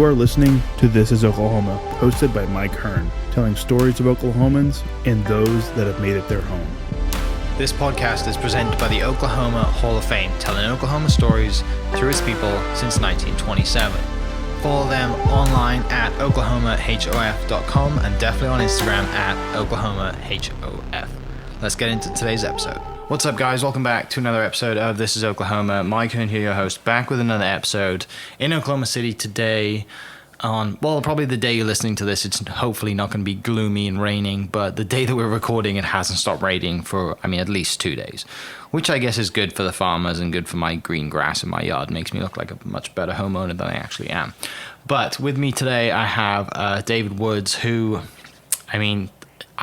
You are listening to This is Oklahoma, hosted by Mike Hearn, telling stories of Oklahomans and those that have made it their home. This podcast is presented by the Oklahoma Hall of Fame, telling Oklahoma stories through its people since 1927. Follow them online at oklahomahof.com and definitely on Instagram at oklahomahof. Let's get into today's episode. What's up, guys? Welcome back to another episode of This is Oklahoma. Mike Hearn here, your host, back with another episode in Oklahoma City today on, well, probably the day you're listening to this, it's hopefully not going to be gloomy and raining, but the day that we're recording, it hasn't stopped raining for, at least 2 days, which I guess is good for the farmers and good for my green grass in my yard. It makes me look like a much better homeowner than I actually am. But with me today, I have David Woods, who,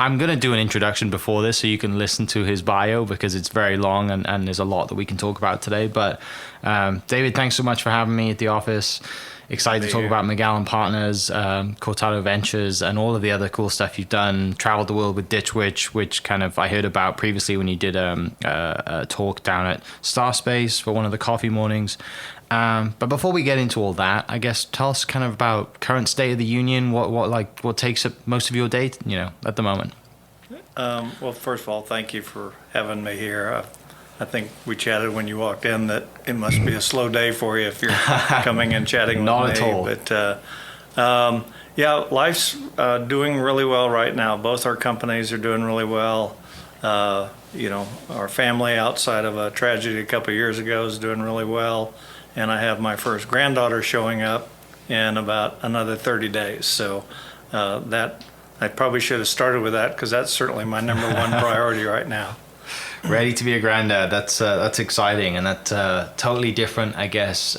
I'm going to do an introduction before this so you can listen to his bio because it's very long and there's a lot that we can talk about today. But David, thanks so much for having me at the office. Excited to talk about Magellan Partners, Cortadoventures, and all of the other cool stuff you've done. Traveled the world with Ditch Witch, which kind of I heard about previously when you did a talk down at Star Space for one of the coffee mornings. But before we get into all that, I guess tell us kind of about current state of the union. What takes up most of your day, at the moment? Well, first of all, thank you for having me here. I think we chatted when you walked in that it must be a slow day for you if you're coming and chatting with me. Not at all. But life's doing really well right now. Both our companies are doing really well. Our family outside of a tragedy a couple of years ago is doing really well. And I have my first granddaughter showing up in about another 30 days. So that I probably should have started with that because that's certainly my number one priority right now. Ready to be a granddad. That's exciting, and that's totally different, I guess,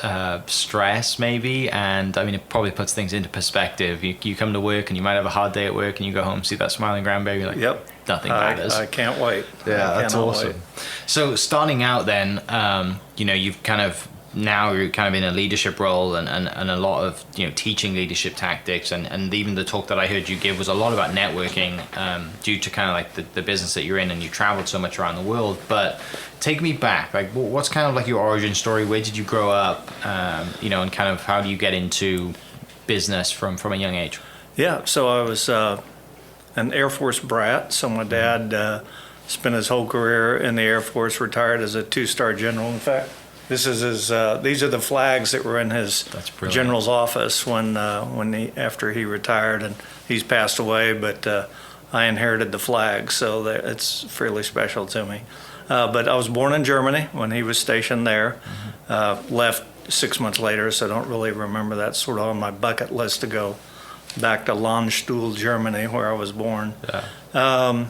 stress maybe. And it probably puts things into perspective. You come to work and you might have a hard day at work, and you go home, see that smiling grandbaby, like, yep, nothing matters. I can't wait. Yeah, that's awesome. Wait. So starting out then, you've kind of now you're kind of in a leadership role and a lot of teaching leadership tactics and even the talk that I heard you give was a lot about networking due to kind of like the business that you're in, and you traveled so much around the world. But take me back, like what's kind of like your origin story? Where did you grow up? And kind of how do you get into business from a young age? Yeah, so I was an Air Force brat. So my dad spent his whole career in the Air Force, retired as a 2-star general. In fact, this is his. These are the flags that were in his general's office after he retired, and he's passed away. But I inherited the flag, so it's fairly special to me. But I was born in Germany when he was stationed there. Left 6 months later, so I don't really remember. That's sort of on my bucket list to go back to Landstuhl, Germany, where I was born. Yeah.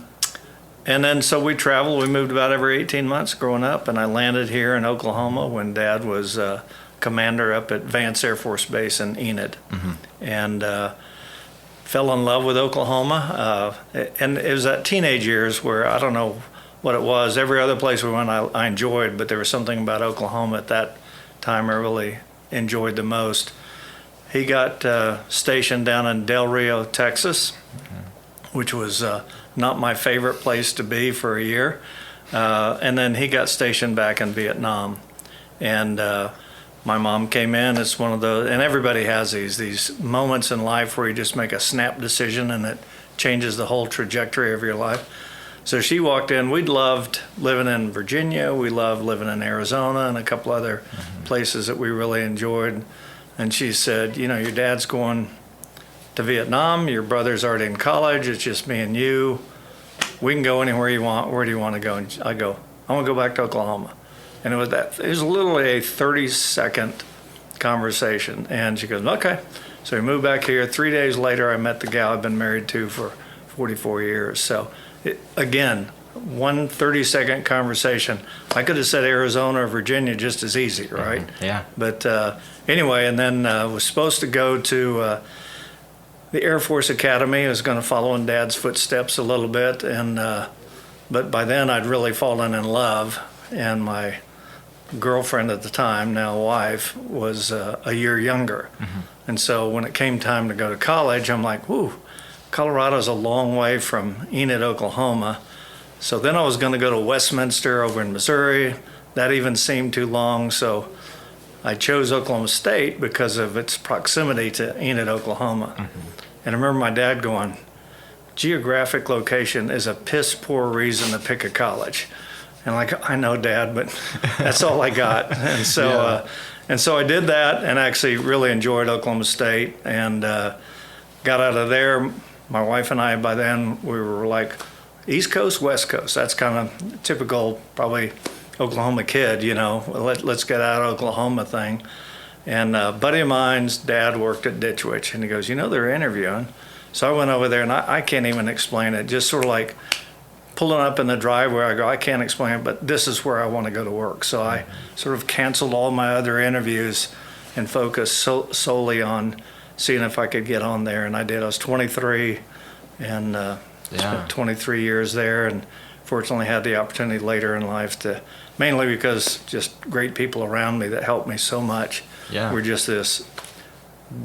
And then so we traveled. We moved about every 18 months growing up, and I landed here in Oklahoma when Dad was commander up at Vance Air Force Base in Enid, and fell in love with Oklahoma. And it was that teenage years where I don't know what it was. Every other place we went I enjoyed, but there was something about Oklahoma at that time I really enjoyed the most. He got stationed down in Del Rio, Texas, which was not my favorite place to be for a year. And then he got stationed back in Vietnam. And my mom came in. It's one of those, and everybody has these moments in life where you just make a snap decision and it changes the whole trajectory of your life. So she walked in. We'd loved living in Virginia. We loved living in Arizona and a couple other places that we really enjoyed. And she said, your dad's going to Vietnam, your brother's already in college, it's just me and you. We can go anywhere you want. Where do you want to go? And I go, I want to go back to Oklahoma. And it was literally a 30-second conversation. And she goes, okay. So we moved back here. 3 days later, I met the gal I've been married to for 44 years. So again, one 30-second conversation. I could have said Arizona or Virginia just as easy, right? Yeah. But anyway, and then was supposed to go to the Air Force Academy. I was going to follow in Dad's footsteps a little bit, and but by then I'd really fallen in love, and my girlfriend at the time, now wife, was a year younger. And so when it came time to go to college, I'm like, whoo, Colorado's a long way from Enid, Oklahoma. So then I was going to go to Westminster over in Missouri. That even seemed too long, so I chose Oklahoma State because of its proximity to Enid, Oklahoma. And I remember my dad going, geographic location is a piss poor reason to pick a college. And like, I know, Dad, but that's all I got. And so, and so I did that, and actually really enjoyed Oklahoma State, and got out of there. My wife and I, by then, we were like East Coast, West Coast. That's kind of typical, probably Oklahoma kid, you know, let's get out of Oklahoma thing. And a buddy of mine's dad worked at Ditch Witch, and he goes, you know, they're interviewing. So I went over there, and I can't even explain it. Just sort of like pulling up in the driveway, I go, I can't explain it, but this is where I want to go to work. So I sort of canceled all my other interviews and focused solely on seeing if I could get on there. And I did. I was 23 and spent 23 years there, and fortunately had the opportunity later in life to, mainly because just great people around me that helped me so much. We're just this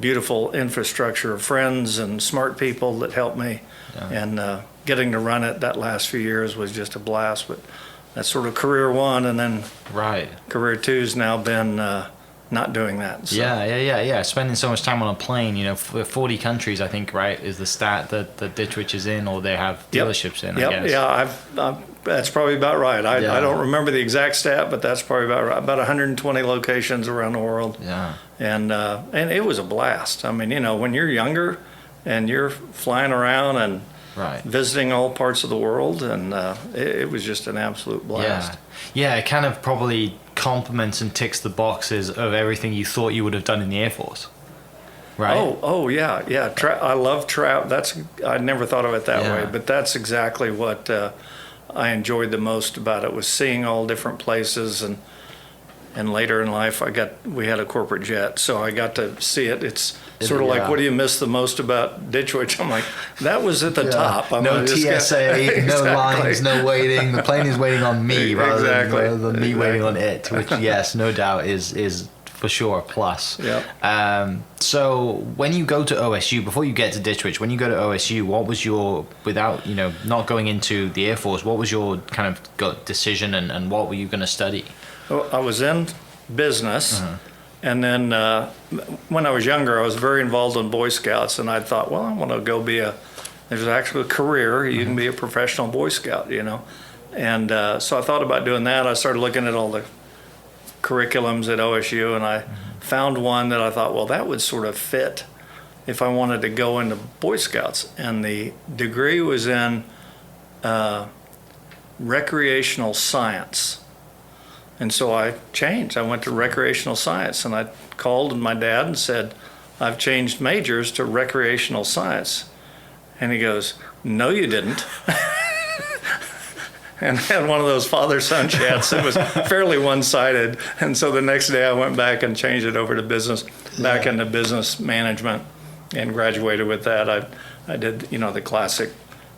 beautiful infrastructure of friends and smart people that helped me. And getting to run it that last few years was just a blast. But that's sort of career one, and then career two's now been not doing that. So. Yeah. Spending so much time on a plane, you know, 40 countries, I think, right, is the stat that Ditch Witch is in, or they have dealerships in, I guess. Yeah, that's probably about right. I don't remember the exact stat, but that's probably about right. About 120 locations around the world. And it was a blast. I mean, you know, when you're younger and you're flying around and visiting all parts of the world, and it was just an absolute blast. Yeah, it kind of probably complements and ticks the boxes of everything you thought you would have done in the Air Force, right? Oh yeah. I love travel. I never thought of it that way, but that's exactly what I enjoyed the most about it, was seeing all different places. And later in life, we had a corporate jet, so I got to see it. It's sort of like, what do you miss the most about Ditch Witch? I'm like, that was at the top. No TSA, no lines, no waiting. The plane is waiting on me rather than me waiting on it, which, yes, no doubt is for sure a plus. So when you go to OSU, before you get to Ditch Witch, when you go to OSU, what was your, without, you know, not going into the Air Force, what was your kind of gut decision, and what were you going to study? Well, I was in business, and then when I was younger, I was very involved in Boy Scouts, and I thought, well, I want to go there's actually a career. You can be a professional Boy Scout, you know. And so I thought about doing that. I started looking at all the curriculums at OSU, and I found one that I thought, well, that would sort of fit if I wanted to go into Boy Scouts. And the degree was in recreational science. And so I changed. I went to recreational science, and I called my dad and said, I've changed majors to recreational science. And he goes, no, you didn't. And had one of those father-son chats. It was fairly one-sided. And so the next day I went back and changed it over to business, back into business management, and graduated with that. I did, you know, the classic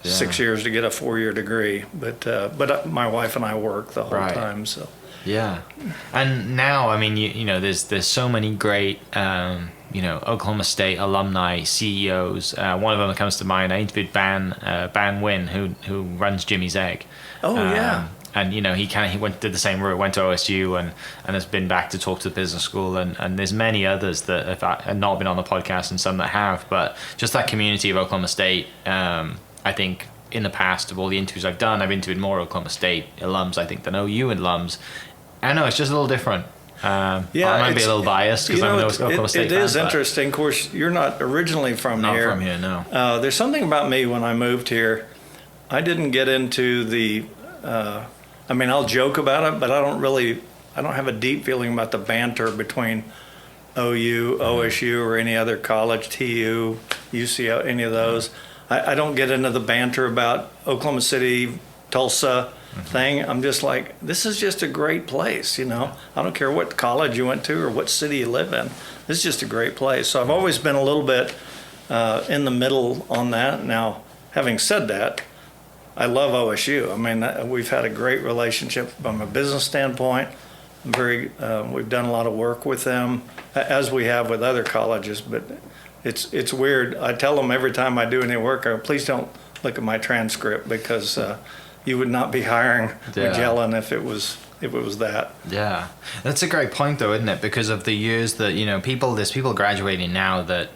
6 years to get a 4-year degree. But my wife and I worked the whole time, so. Yeah, and now, I mean, you know, there's so many great, you know, Oklahoma State alumni CEOs. One of them that comes to mind, I interviewed Ban Wynn, who runs Jimmy's Egg. And you know, he did the same route, went to OSU, and has been back to talk to the business school, and there's many others that have not been on the podcast, and some that have, but just that community of Oklahoma State, I think. In the past, of all the interviews I've done, I've interviewed more Oklahoma State alums, I think, than OU alums. I know it's just a little different. I might be a little biased because I'm an Oklahoma State fan. It is interesting. Of course, you're not originally from here. Not from here, no. There's something about me when I moved here. I didn't get into the. I mean, I'll joke about it, but I don't have a deep feeling about the banter between OU, OSU, or any other college, TU, UCO, any of those. I don't get into the banter about Oklahoma City, Tulsa thing. I'm just like, this is just a great place, you know. I don't care what college you went to or what city you live in. This is just a great place. So I've always been a little bit in the middle on that. Now, having said that, I love OSU. I mean, we've had a great relationship from a business standpoint. We've done a lot of work with them, as we have with other colleges, but it's weird. I tell them every time I do any work, please don't look at my transcript, because you would not be hiring Yeah. Magellan if it was that. Yeah, that's a great point though, isn't it? Because of the years that, there's people graduating now that,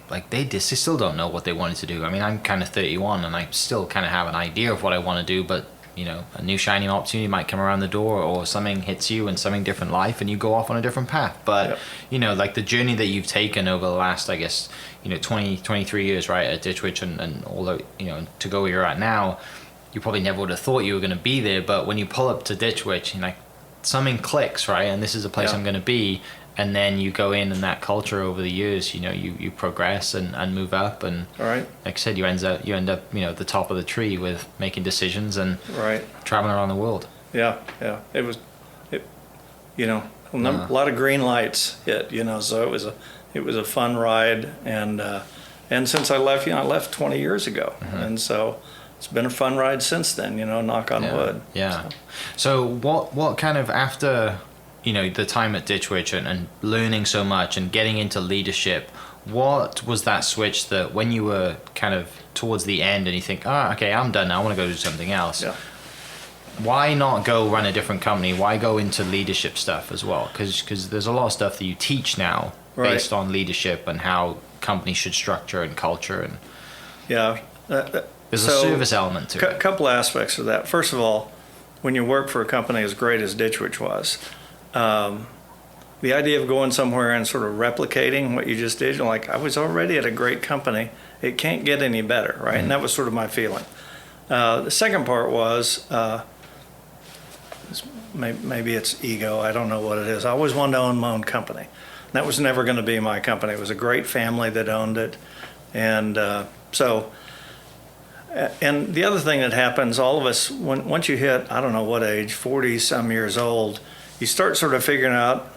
like they still don't know what they wanted to do. I mean, I'm kind of 31 and I still kind of have an idea of what I want to do, but a new shiny opportunity might come around the door, or something hits you and something different life and you go off on a different path. But, like the journey that you've taken over the last, I guess, 20, 23 years, right, at Ditch Witch and all the, to go where you're at now, you probably never would have thought you were going to be there. But when you pull up to Ditch Witch, something clicks, right? And this is a place I'm going to be. And then you go in, and that culture over the years, you progress and move up. And Right. like I said, you end up, at the top of the tree with making decisions and Right. traveling around the world. Yeah. It was, a lot of green lights hit, so it was a fun ride. And since I left, I left 20 years ago. And so it's been a fun ride since then, knock on wood. Yeah. So what kind of, after, the time at Ditch Witch and learning so much and getting into leadership, what was that switch that when you were kind of towards the end and you think, okay, I'm done now, I want to go do something else. Yeah. Why not go run a different company? Why go into leadership stuff as well? Because there's a lot of stuff that you teach now based on leadership and how companies should structure and culture. And Yeah. there's a service element to it. A couple aspects of that. First of all, when you work for a company as great as Ditch Witch was, the idea of going somewhere and sort of replicating what you just did, you're like, I was already at a great company. It can't get any better, right? And that was sort of my feeling. The second part was, maybe it's ego. I don't know what it is. I always wanted to own my own company. That was never going to be my company. It was a great family that owned it. And and the other thing that happens, all of us, once you hit, I don't know what age, 40 some years old, you start sort of figuring out,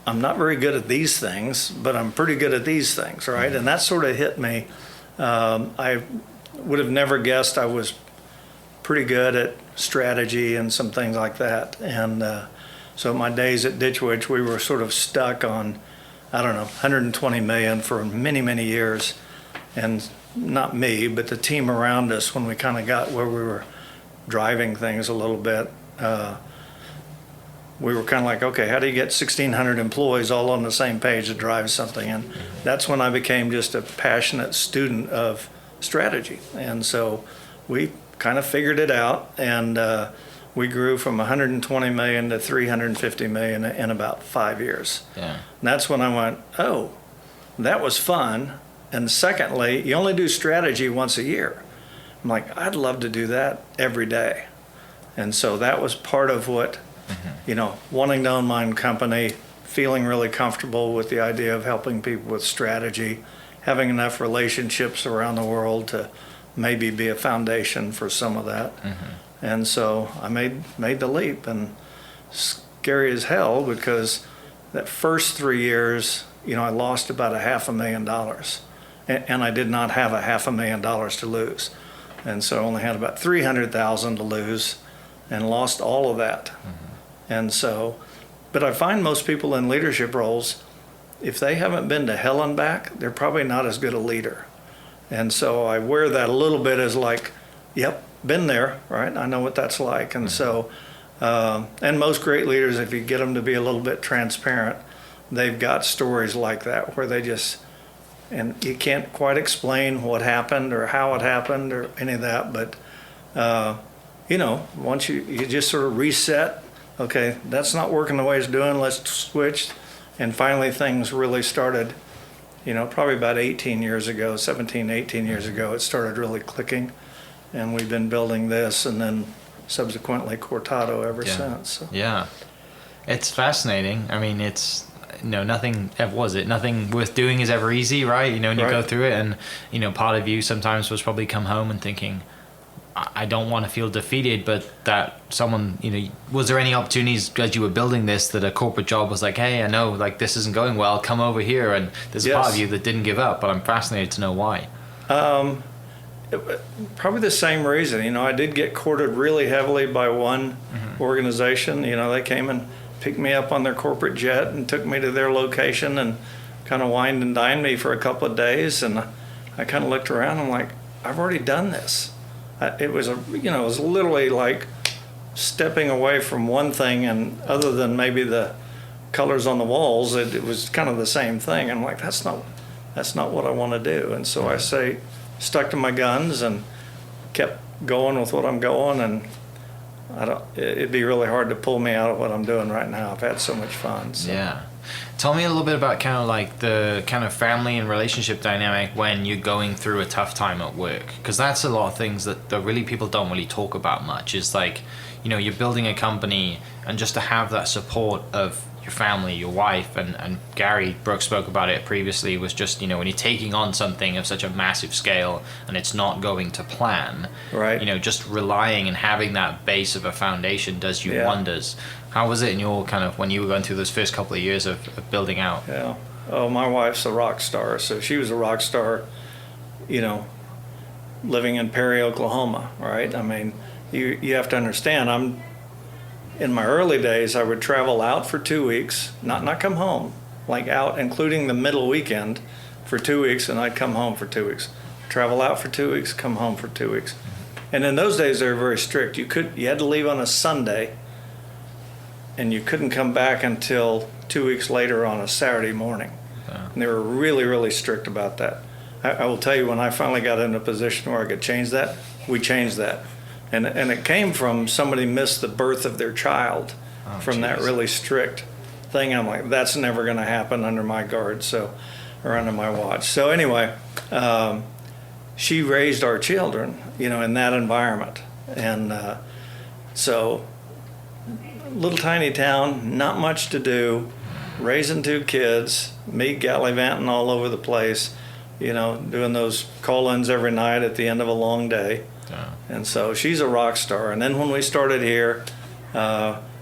I'm not very good at these things, but I'm pretty good at these things, right? And that sort of hit me. I would have never guessed I was pretty good at strategy and some things like that. And so my days at Ditch Witch, we were sort of stuck on, I don't know, 120 million for many, many years. And not me, but the team around us, when we kind of got where we were driving things a little bit, we were kind of like, okay, how do you get 1,600 employees all on the same page to drive something? And that's when I became just a passionate student of strategy. And so we kind of figured it out, and we grew from 120 million to 350 million in about 5 years. Yeah. And that's when I went, oh, that was fun. And secondly, you only do strategy once a year. I'm like, I'd love to do that every day. And so that was part of what, wanting to own my own company, feeling really comfortable with the idea of helping people with strategy, having enough relationships around the world to maybe be a foundation for some of that. And so I made the leap, and scary as hell, because that first 3 years, I lost about $500,000. And I did not have $500,000 to lose. And so I only had about $300,000 to lose and lost all of that. And so, but I find most people in leadership roles, if they haven't been to hell and back, they're probably not as good a leader. And so I wear that a little bit as like, yep, been there, right? I know what that's like. And so, and most great leaders, if you get them to be a little bit transparent, they've got stories like that where they just, and you can't quite explain what happened or how it happened or any of that, but once you just sort of reset, okay, that's not working the way it's doing, let's switch. And finally things really started, probably about 18 years ago, 17, 18 years ago, it started really clicking. And we've been building this, and then subsequently Cortado ever since. So. Yeah. It's fascinating. I mean, it's, nothing worth doing is ever easy, right? When you go through it, and, part of you sometimes was probably come home and thinking, I don't want to feel defeated, but that someone, was there any opportunities as you were building this that a corporate job was like, hey, I know, like, this isn't going well, come over here, and there's a part of you that didn't give up, but I'm fascinated to know why. Probably the same reason. I did get courted really heavily by one organization. They came and picked me up on their corporate jet and took me to their location and kind of wined and dined me for a couple of days. And I kind of looked around. I'm like, I've already done this. it was it was literally like stepping away from one thing, and other than maybe the colors on the walls, it was kind of the same thing. I'm like, that's not what I want to do. And so I stuck to my guns and kept going with what I'm going, and it'd be really hard to pull me out of what I'm doing right now. I've had so much fun. So. Yeah. Tell me a little bit about kind of like the kind of family and relationship dynamic when you're going through a tough time at work, because that's a lot of things that really people don't really talk about much. Is like, you're building a company, and just to have that support of your family, your wife, and Gary Brooks spoke about it previously, was just, when you're taking on something of such a massive scale and it's not going to plan, right? Just relying and having that base of a foundation does you wonders. How was it in your kind of, when you were going through those first couple of years of building out? Yeah. Oh, my wife's a rock star. So she was a rock star, living in Perry, Oklahoma, right? I mean, you have to understand, in my early days, I would travel out for 2 weeks, not come home, like out, including the middle weekend, for 2 weeks, and I'd come home for 2 weeks. Travel out for 2 weeks, come home for 2 weeks. And in those days, they were very strict. You had to leave on a Sunday, and you couldn't come back until 2 weeks later on a Saturday morning. And they were really, really strict about that. I will tell you, when I finally got in a position where I could change that, we changed that. And it came from somebody missed the birth of their child from that really strict thing. I'm like, that's never going to happen under my guard, or under my watch. So anyway, she raised our children, in that environment. And so little tiny town, not much to do, raising 2 kids, me gallivanting all over the place, doing those call-ins every night at the end of a long day. Yeah. And so she's a rock star. And then when we started here,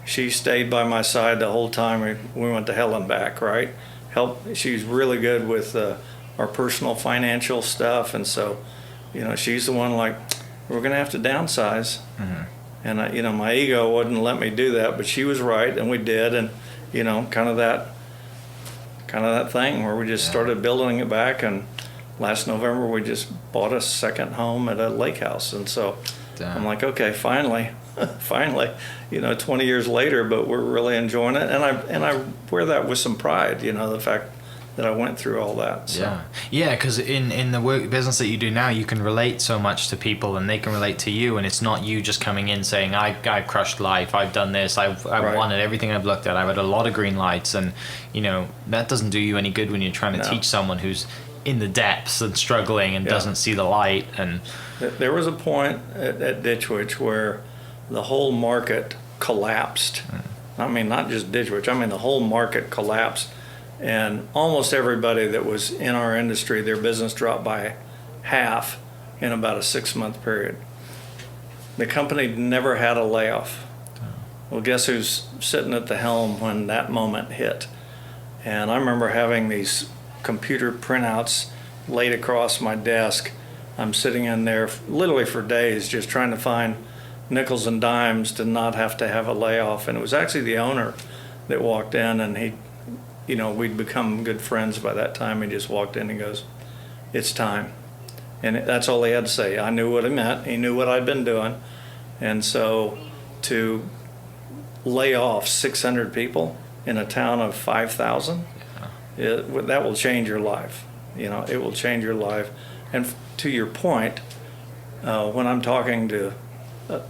she stayed by my side the whole time we went to hell and back, right? She's really good with our personal financial stuff. And so, she's the one like, we're going to have to downsize. Mm-hmm. And, my ego wouldn't let me do that, but she was right, and we did. And, kind of that thing where we just started building it back. And last November, we just bought a second home at a lake house. And so I'm like, okay, finally, 20 years later, but we're really enjoying it. And I wear that with some pride, the fact that I went through all that. So. Yeah, because in the work business that you do now, you can relate so much to people, and they can relate to you, and it's not you just coming in saying, I crushed life, I've done this, I've won at everything I've looked at, I've had a lot of green lights, and that doesn't do you any good when you're trying to teach someone who's in the depths and struggling and doesn't see the light. And there was a point at Ditch Witch where the whole market collapsed. I mean, not just Ditch Witch, I mean the whole market collapsed. And almost everybody that was in our industry, their business dropped by half in about a 6-month period. The company never had a layoff. Well, guess who's sitting at the helm when that moment hit? And I remember having these computer printouts laid across my desk. I'm sitting in there literally for days just trying to find nickels and dimes to not have to have a layoff. And it was actually the owner that walked in, and we'd become good friends by that time. He just walked in and goes, it's time. And that's all he had to say. I knew what it meant. He knew what I'd been doing. And so to lay off 600 people in a town of 5,000, that will change your life. It will change your life. And to your point, when I'm talking to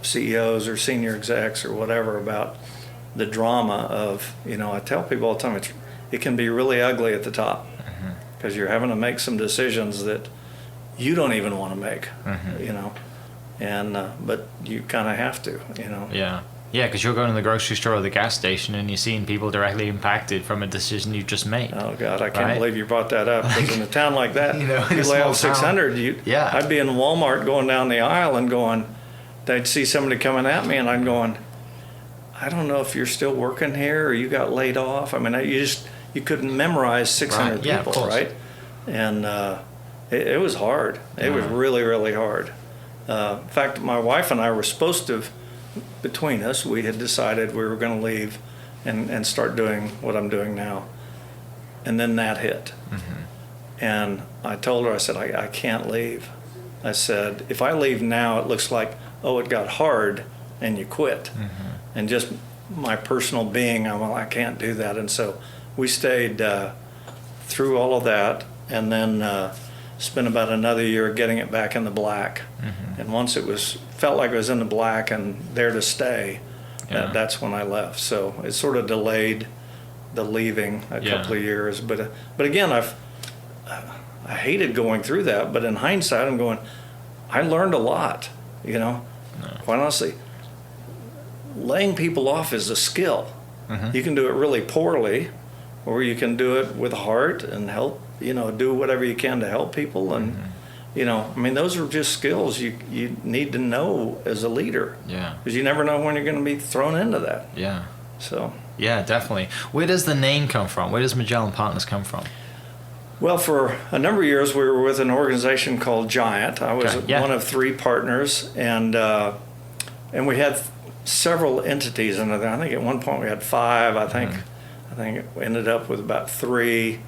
CEOs or senior execs or whatever about the drama of, I tell people all the time, it can be really ugly at the top because you're having to make some decisions that you don't even want to make, and but you kind of have to, Yeah, because you're going to the grocery store or the gas station and you're seeing people directly impacted from a decision you just made. Oh God, I can't believe you brought that up. Because in a town like that, you lay off 600. I'd be in Walmart going down the aisle and they'd see somebody coming at me, and I'm going, I don't know if you're still working here or you got laid off. I mean, you couldn't memorize 600 people, right? And it was hard. It was really, really hard. In fact, my wife and I were supposed to, between us, we had decided we were going to leave and start doing what I'm doing now. And then that hit. And I told her, I said, I can't leave. I said, if I leave now, it looks like, oh, it got hard and you quit. And just my personal being, I can't do that. And so we stayed through all of that, and then spent about another year getting it back in the black. And once it felt like it was in the black and there to stay, that's when I left. So it sort of delayed the leaving a couple of years. But again, I hated going through that. But in hindsight, I'm going, I learned a lot. Quite honestly, laying people off is a skill. You can do it really poorly, or you can do it with heart and help. Do whatever you can to help people, and those are just skills you need to know as a leader. Yeah. Because you never know when you're going to be thrown into that. Yeah. So. Yeah, definitely. Where does the name come from? Where does Magellan Partners come from? Well, for a number of years, we were with an organization called Giant. I was one of 3 partners, and we had several entities in it. I think at one point we had 5. I think it ended up with about 3.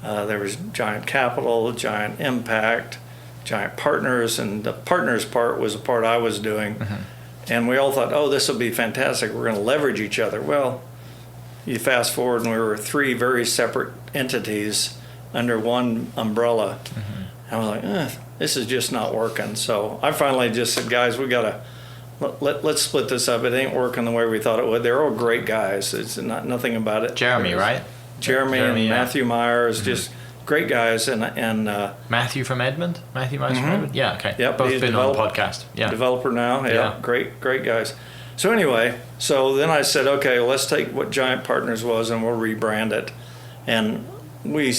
There was Giant Capital, Giant Impact, Giant Partners, and the partners part was the part I was doing. And we all thought, oh, this will be fantastic. We're going to leverage each other. Well, you fast forward, and we were 3 very separate entities under one umbrella. And I was like, this is just not working. So I finally just said, guys, we got to let's split this up. It ain't working the way we thought it would. They're all great guys. It's nothing about it. Jeremy, right? Jeremy and Matthew Myers, just great guys. And Matthew from Edmond? Matthew Myers from Edmond? Yeah, okay. Yep, both been on the podcast. Yeah. Developer now. Yeah. Great guys. So anyway, then I said, okay, let's take what Giant Partners was and we'll rebrand it. And we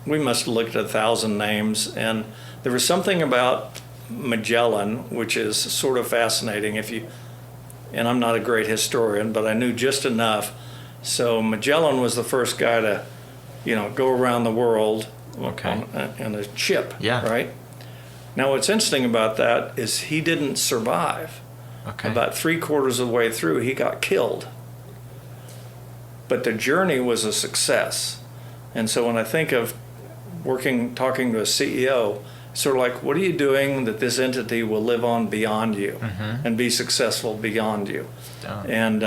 must have looked at 1,000 names, and there was something about Magellan, which is sort of fascinating and I'm not a great historian, but I knew just enough. So Magellan was the first guy to, go around the world on a ship, right? Now what's interesting about that is he didn't survive. About 3/4 of the way through, he got killed. But the journey was a success. And so when I think of talking to a CEO, sort of like, what are you doing that this entity will live on beyond you and be successful beyond you? And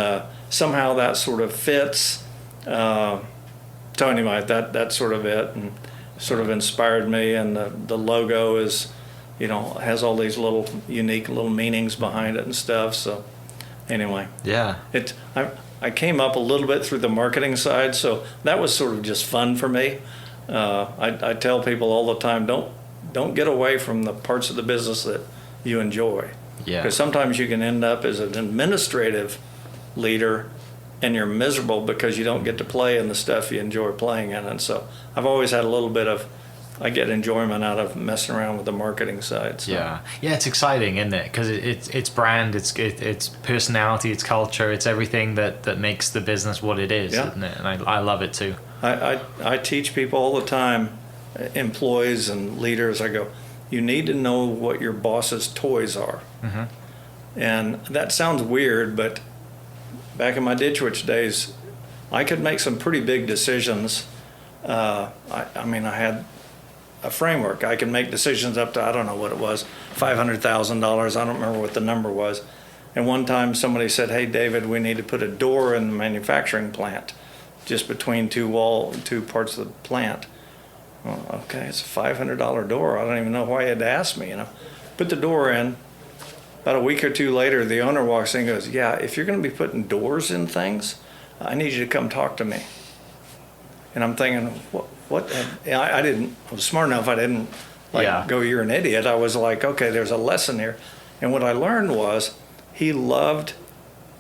somehow that sort of fits. So anyway, that's sort of it, and sort of inspired me. And the logo is, has all these little unique little meanings behind it and stuff. So anyway, I came up a little bit through the marketing side, so that was sort of just fun for me. I tell people all the time, don't get away from the parts of the business that you enjoy. Because sometimes you can end up as an administrative leader and you're miserable because you don't get to play in the stuff you enjoy playing in. And so I've always had a little bit of, I get enjoyment out of messing around with the marketing side. So. Yeah, it's exciting, isn't it? Because it's brand, it's personality, it's culture, it's everything that makes the business what it is, isn't it? And I love it too. I teach people all the time, employees and leaders, I go, you need to know what your boss's toys are. And that sounds weird, but back in my Ditch Witch days, I could make some pretty big decisions. I had a framework. I could make decisions up to, I don't know what it was, $500,000. I don't remember what the number was. And one time somebody said, hey, David, we need to put a door in the manufacturing plant, just between two parts of the plant. Well, okay, it's a $500 door. I don't even know why you had to ask me, Put the door in. About a week or 2 later, the owner walks in and goes, yeah, if you're going to be putting doors in things, I need you to come talk to me. And I'm thinking, what? I was smart enough, I didn't go, you're an idiot. I was like, okay, there's a lesson here. And what I learned was he loved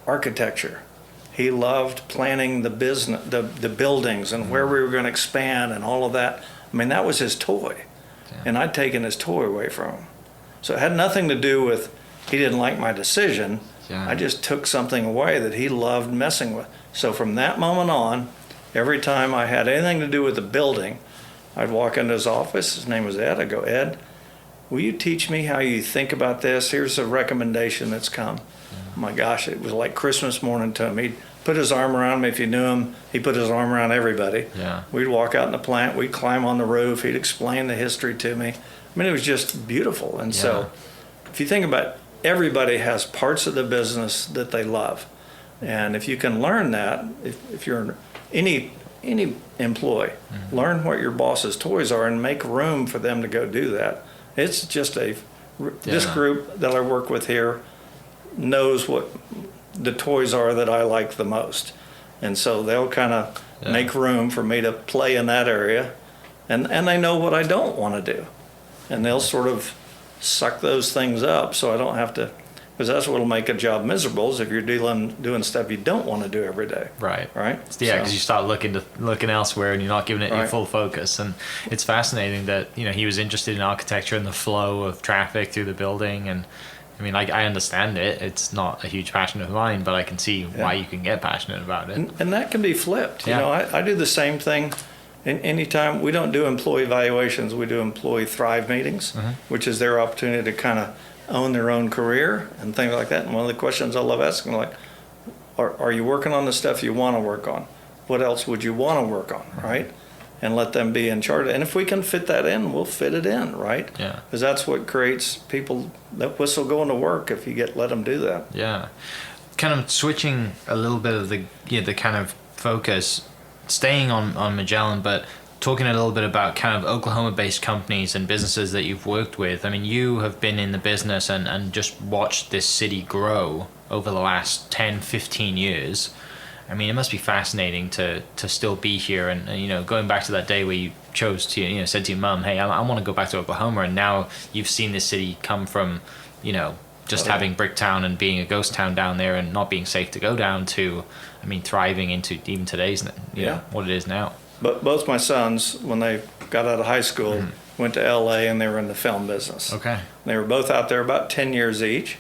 architecture. He loved planning the business, the buildings and where we were going to expand and all of that. That was his toy. And I'd taken his toy away from him. So it had nothing to do with he didn't like my decision. I just took something away that he loved messing with. So from that moment on, every time I had anything to do with the building, I'd walk into his office. His name was Ed. I'd go, Ed, will you teach me how you think about this? Here's a recommendation that's come. My gosh, it was like Christmas morning to him. He'd put his arm around me. If you knew him, he put his arm around everybody. Yeah. We'd walk out in the plant. We'd climb on the roof. He'd explain the history to me. I mean, it was just beautiful. And so if you think about it, everybody has parts of the business that they love. And if you can learn that, if you're any employee, learn what your boss's toys are and make room for them to go do that. It's just this group that I work with here knows what the toys are that I like the most. And so they'll kind of make room for me to play in that area. And they know what I don't want to do. And they'll sort of suck those things up so I don't have to, because that's what'll make a job miserable is if you're doing stuff you don't want to do every day. Right. Right. Yeah, because you start looking elsewhere and you're not giving it your full focus. And it's fascinating that he was interested in architecture and the flow of traffic through the building. And I mean, I understand it. It's not a huge passion of mine, but I can see why you can get passionate about it. And that can be flipped. You know, I do the same thing. Anytime we don't do employee evaluations, we do employee thrive meetings, which is their opportunity to kind of own their own career and things like that. And one of the questions I love asking, like, are you working on the stuff you want to work on? What else would you want to work on, right? And let them be in charge. And if we can fit that in, we'll fit it in, right? Yeah. Because that's what creates people that whistle going to work if you let them do that. Yeah. Kind of switching a little bit of the kind of focus, staying on Magellan, but talking a little bit about kind of Oklahoma-based companies and businesses that you've worked with. I mean, you have been in the business and just watched this city grow over the last 10, 15 years. I mean, it must be fascinating to still be here and going back to that day where you chose to, said to your mom, hey, I want to go back to Oklahoma. And now you've seen this city come from, just having Bricktown and being a ghost town down there and not being safe to go down to, I mean, thriving into even today's, what it is now. But both my sons, when they got out of high school, went to LA and they were in the film business. Okay. They were both out there about 10 years each.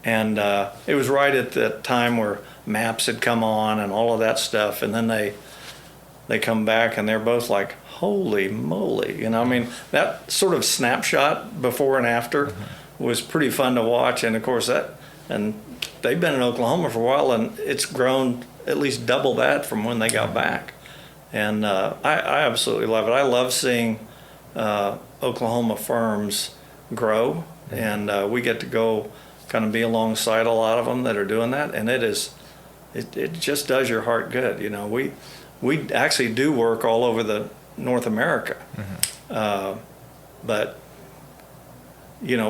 And it was right at the time where maps had come on and all of that stuff. And then they come back and they're both like, holy moly. I mean, that sort of snapshot before and after was pretty fun to watch. And of course and they've been in Oklahoma for a while and it's grown at least double that from when they got back. And I absolutely love it. I love seeing Oklahoma firms grow, and we get to go kind of be alongside a lot of them that are doing that, and it just does your heart good. We actually do work all over the North America, but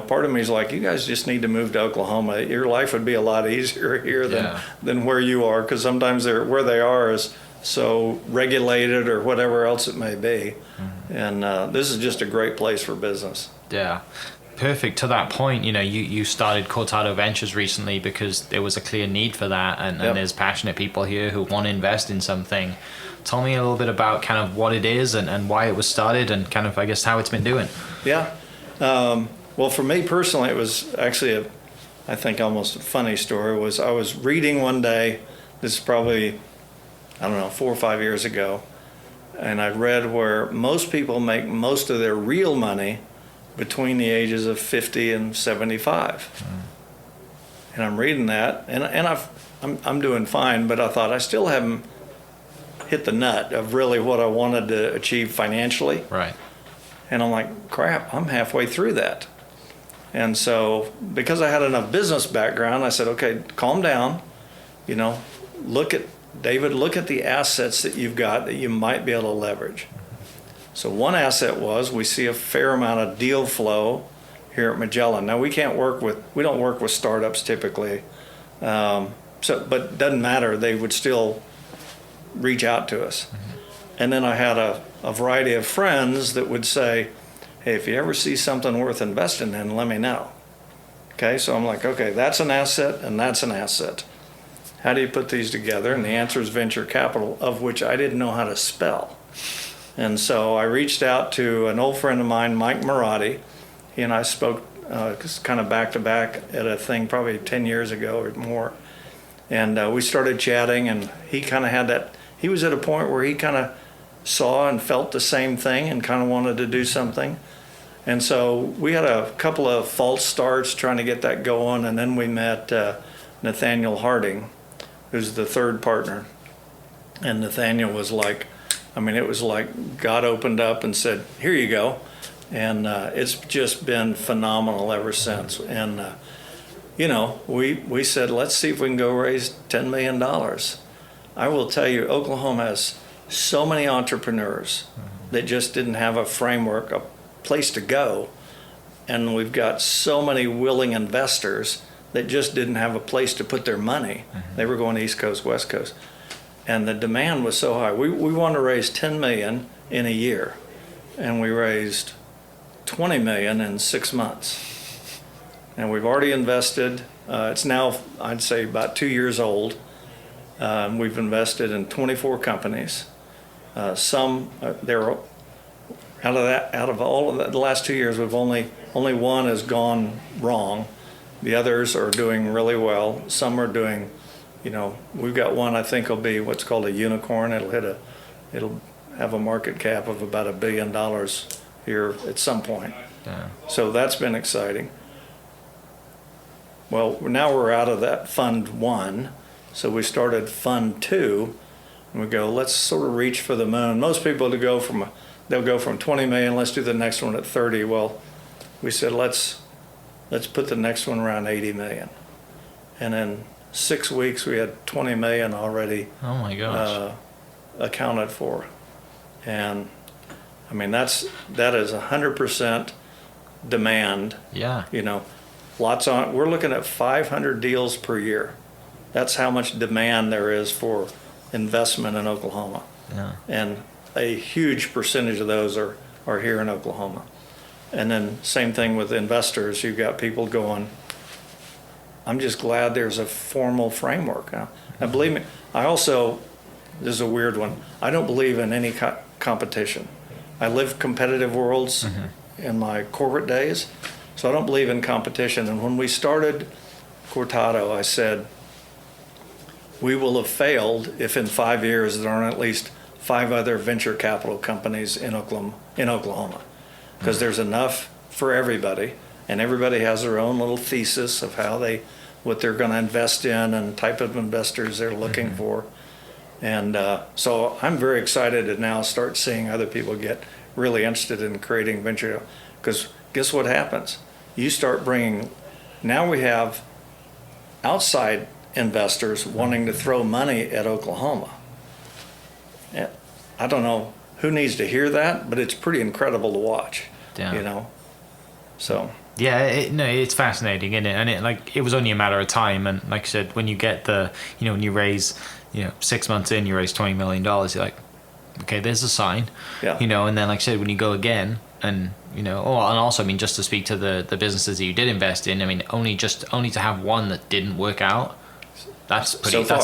part of me is like, you guys just need to move to Oklahoma. Your life would be a lot easier here than where you are, because sometimes where they are is so regulated or whatever else it may be. And this is just a great place for business. Yeah. Perfect. To that point, you started Cortadoventures recently because there was a clear need for that, and there's passionate people here who want to invest in something. Tell me a little bit about kind of what it is and why it was started and kind of, I guess, how it's been doing. Yeah. Well, for me personally, it was actually I think almost a funny story. I was reading one day, this is probably, 4 or 5 years ago, and I read where most people make most of their real money between the ages of 50 and 75. And I'm reading that, and I'm doing fine, but I thought I still haven't hit the nut of really what I wanted to achieve financially. Right. And I'm like, crap, I'm halfway through that. And so because I had enough business background, I said, okay, calm down, look at the assets that you've got that you might be able to leverage. So one asset was we see a fair amount of deal flow here at Magellan. Now we don't work with startups typically, but it doesn't matter. They would still reach out to us. And then I had a variety of friends that would say, hey, if you ever see something worth investing in, let me know. Okay, so I'm like, okay, that's an asset and that's an asset. How do you put these together? And the answer is venture capital, of which I didn't know how to spell. And so I reached out to an old friend of mine, Mike Marotti. He and I spoke kind of back to back at a thing probably 10 years ago or more. And we started chatting, and he kind of had that, he was at a point where he kind of saw and felt the same thing and kind of wanted to do something. And so we had a couple of false starts trying to get that going, and then we met Nathaniel Harding, who's the third partner. And Nathaniel was like, I mean, it was like God opened up and said, here you go. And it's just been phenomenal ever since. And, you know, we said, let's see if we can go raise $10 million. I will tell you, Oklahoma has so many entrepreneurs that just didn't have a framework, a place to go. And we've got so many willing investors that just didn't have a place to put their money. They were going East Coast, West Coast. And the demand was so high. We wanted to raise $10 million in a year. And we raised $20 million in 6 months. And we've already invested. It's now, I'd say, about 2 years old. We've invested in 24 companies. They're out of all of that, the last 2 years, we've only one has gone wrong. The others are doing really well. Some are doing, you know, we've got one I think will be what's called a unicorn. It'll have a market cap of about $1 billion here at some point. Yeah. So that's been exciting. Well, now we're out of that fund 1, so we started fund 2, and we go, let's sort of reach for the moon. Most people they'll go from 20 million, let's do the next one at 30. Well, we said let's put the next one around 80 million. And in 6 weeks we had 20 million already Oh my gosh. accounted for. And I mean that is 100% demand. Yeah. You know, we're looking at 500 deals per year. That's how much demand there is for investment in Oklahoma. Yeah. And a huge percentage of those are here in Oklahoma. And then same thing with investors. You've got people going, I'm just glad there's a formal framework now. And believe me, this is a weird one, I don't believe in any competition. I lived competitive worlds in my corporate days, so I don't believe in competition. And when we started Cortado, I said, we will have failed if in 5 years there aren't at least 5 other venture capital companies in Oklahoma. Because there's enough for everybody, and everybody has their own little thesis of what they're going to invest in and type of investors they're looking for. And so I'm very excited to now start seeing other people get really interested in creating venture. Because guess what happens? You start now we have outside investors wanting to throw money at Oklahoma. I don't know who needs to hear that, but it's pretty incredible to watch. Yeah. You know, so. Yeah, it's fascinating, isn't it? And it was only a matter of time. And like I said, when you get when you raise, 6 months in, you raise $20 million, you're like, okay, there's a sign. Yeah. And then like I said, when you go again and, and also, I mean, just to speak to the businesses that you did invest in, I mean, only to have one that didn't work out, that's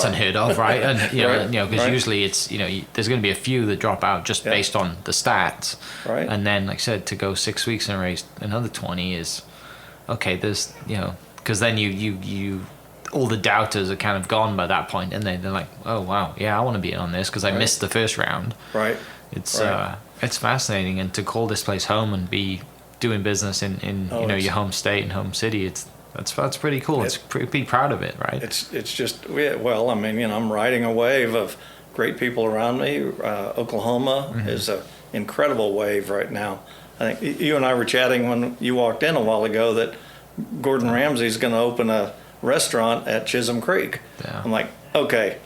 unheard of, right? And because right. usually it's there's going to be a few that drop out just based on the stats, right? And then, like I said, to go 6 weeks and raise another 20 is okay. There's because then you all the doubters are kind of gone by that point, and they're like, oh wow, yeah, I want to be in on this because I missed the first round. Right. It's fascinating, and to call this place home and be doing business in your home state and home city, that's pretty cool. It's pretty proud of it, right? It's just, well, I mean, I'm riding a wave of great people around me. Oklahoma is an incredible wave right now. I think you and I were chatting when you walked in a while ago that Gordon Ramsay's going to open a restaurant at Chisholm Creek. Yeah. I'm like, okay.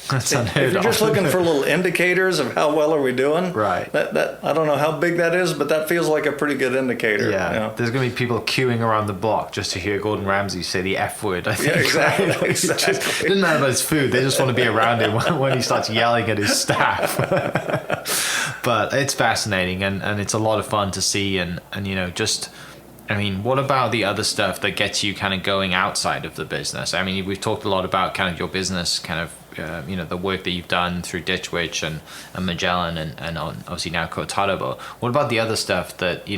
That's If you're just looking for little indicators of how well are we doing, right? That I don't know how big that is, but that feels like a pretty good indicator. Yeah, there's going to be people queuing around the block just to hear Gordon Ramsay say the F word. I think. Yeah, exactly. It doesn't matter about his food; they just want to be around him when he starts yelling at his staff. But it's fascinating, and it's a lot of fun to see, and just. I mean, what about the other stuff that gets you kind of going outside of the business? I mean, we've talked a lot about kind of your business, kind of, the work that you've done through Ditch Witch and Magellan and obviously now Cortado. But what about the other stuff that,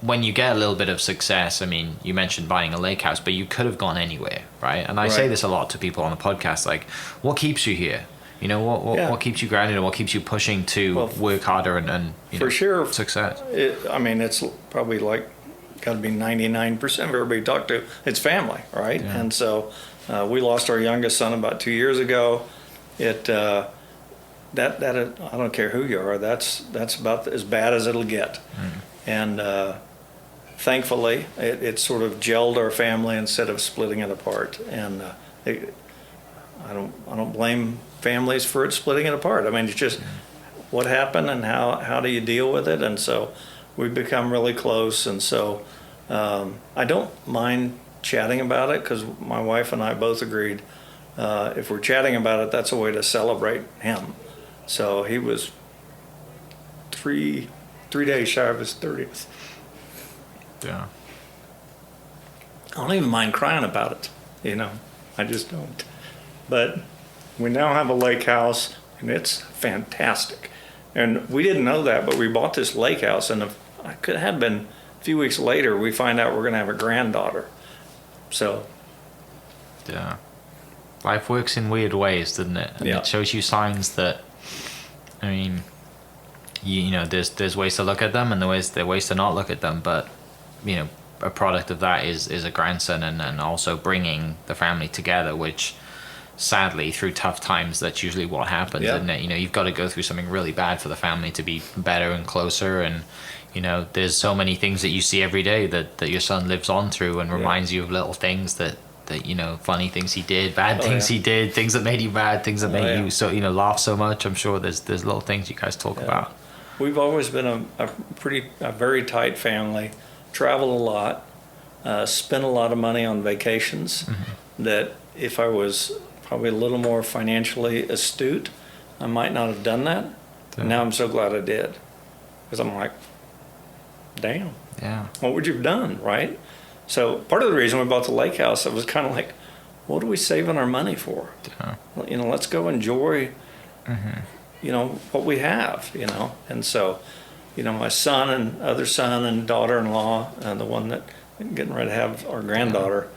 when you get a little bit of success? I mean, you mentioned buying a lake house, but you could have gone anywhere, right? And I say this a lot to people on the podcast, like, what keeps you here? What keeps you grounded and what keeps you pushing to work harder and for sure, success? It's probably like, got to be 99% of everybody you talk to, it's family, right? Yeah. And so We lost our youngest son about 2 years ago. I don't care who you are. That's about as bad as it'll get. And thankfully, it sort of gelled our family instead of splitting it apart. And I don't blame families for it splitting it apart. I mean, it's just what happened and how do you deal with it. And so we've become really close. And so I don't mind chatting about it, because my wife and I both agreed if we're chatting about it, that's a way to celebrate him. So he was three days shy of his 30th. Yeah. I don't even mind crying about it, I just don't. But we now have a lake house, and it's fantastic. And we didn't know that, but we bought this lake house, and it could have been a few weeks later, we find out we're going to have a granddaughter. So. Yeah. Life works in weird ways, doesn't it? And it shows you signs that, I mean, there's ways to look at them, and there are ways to not look at them, but, a product of that is a grandson, and also bringing the family together, which sadly through tough times, that's usually what happens, isn't it? You've got to go through something really bad for the family to be better and closer. And there's so many things that you see every day that your son lives on through, and reminds you of little things that funny things he did, bad things he did, things that made you mad, things that made you so laugh so much. I'm sure there's little things you guys talk about. We've always been a very tight family, travel a lot, spend a lot of money on vacations. That if I was probably a little more financially astute, I might not have done that. And now I'm so glad I did, because I'm like, damn, what would you have done, right? So part of the reason we bought the lake house, it was kind of like, what are we saving our money for? Let's go enjoy, what we have, And so, my son and other son and daughter-in-law, and the one that getting ready to have our granddaughter,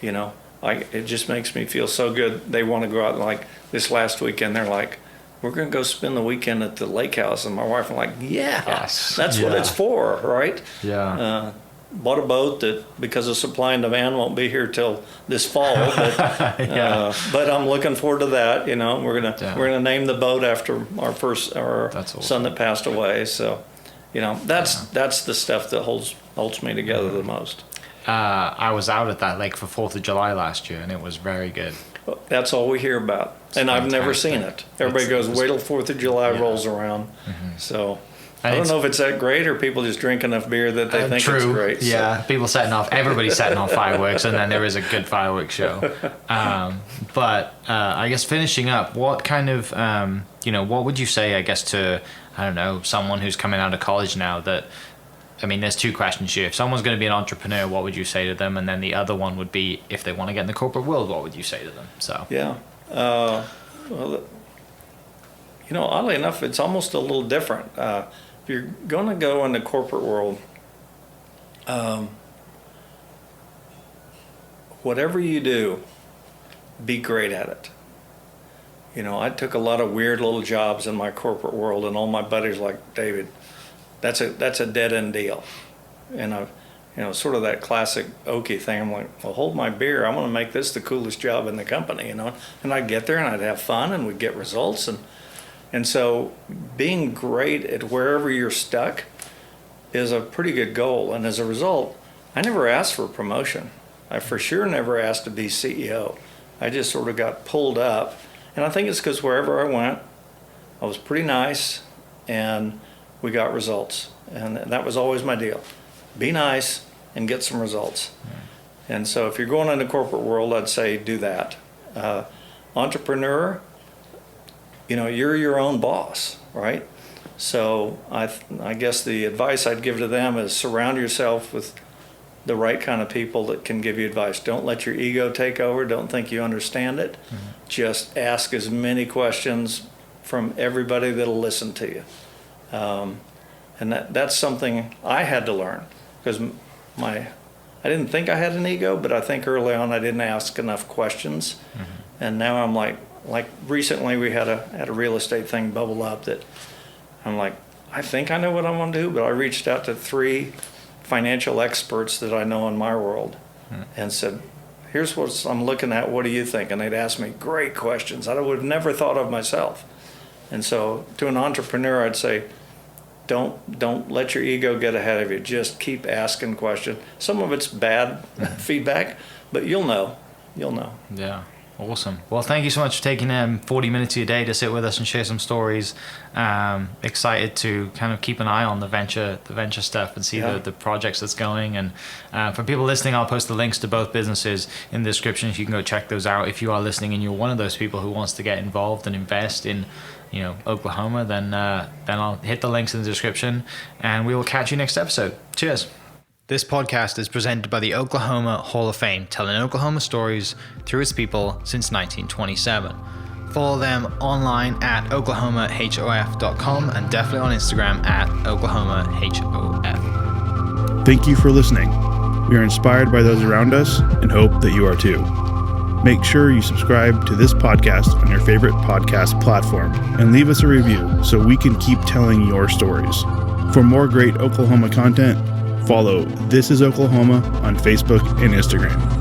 it just makes me feel so good. They want to go out, like this last weekend, they're like, we're going to go spend the weekend at the lake house. And my wife, I'm like, that's what it's for, right? Yeah. Bought a boat that, because of supply and demand, won't be here till this fall. But, but I'm looking forward to that. We're gonna name the boat after our son that passed away. So, that's the stuff that holds me together the most. I was out at that lake for 4th of July last year, and it was very good. That's all we hear about, and I've never seen it. Everybody goes, wait till 4th of July rolls around. So. I don't know if it's that great, or people just drink enough beer that they think it's great. Yeah, people everybody's setting off fireworks, and then there is a good fireworks show. But I guess finishing up, what kind of, what would you say, I guess, to, I don't know, someone who's coming out of college now that, there's two questions here. If someone's going to be an entrepreneur, what would you say to them? And then the other one would be, if they want to get in the corporate world, what would you say to them? So. Yeah. Well, oddly enough, it's almost a little different. If you're going to go in the corporate world, whatever you do, be great at it. I took a lot of weird little jobs in my corporate world, and all my buddies were like, David, that's a dead end deal. And sort of that classic Okie thing. I'm like, well, hold my beer. I'm going to make this the coolest job in the company, And I'd get there and I'd have fun, and we'd get results. And so being great at wherever you're stuck is a pretty good goal. And as a result, I never asked for a promotion. I for sure never asked to be CEO. I just sort of got pulled up. And I think it's because wherever I went, I was pretty nice, and we got results. And that was always my deal. Be nice and get some results. And so if you're going in the corporate world, I'd say do that. Entrepreneur, you're your own boss, right? So I guess the advice I'd give to them is surround yourself with the right kind of people that can give you advice. Don't let your ego take over. Don't think you understand it. Just ask as many questions from everybody that'll listen to you. And that's something I had to learn, because I didn't think I had an ego, but I think early on I didn't ask enough questions. And now I'm like recently we had a real estate thing bubble up that I'm like, I think I know what I want to do, but I reached out to 3 financial experts that I know in my world and said, here's what I'm looking at. What do you think? And they'd ask me great questions I would have never thought of myself. And so to an entrepreneur, I'd say, don't let your ego get ahead of you. Just keep asking questions. Some of it's bad feedback, but you'll know. Yeah. Awesome. Well, thank you so much for taking 40 minutes of your day to sit with us and share some stories. Excited to kind of keep an eye on the venture stuff and see the projects that's going. And for people listening, I'll post the links to both businesses in the description. You can go check those out. If you are listening and you're one of those people who wants to get involved and invest in, Oklahoma, then I'll hit the links in the description, and we will catch you next episode. Cheers. This podcast is presented by the Oklahoma Hall of Fame, telling Oklahoma stories through its people since 1927. Follow them online at oklahomahof.com and definitely on Instagram at oklahomahof. Thank you for listening. We are inspired by those around us and hope that you are too. Make sure you subscribe to this podcast on your favorite podcast platform and leave us a review so we can keep telling your stories. For more great Oklahoma content, follow This Is Oklahoma on Facebook and Instagram.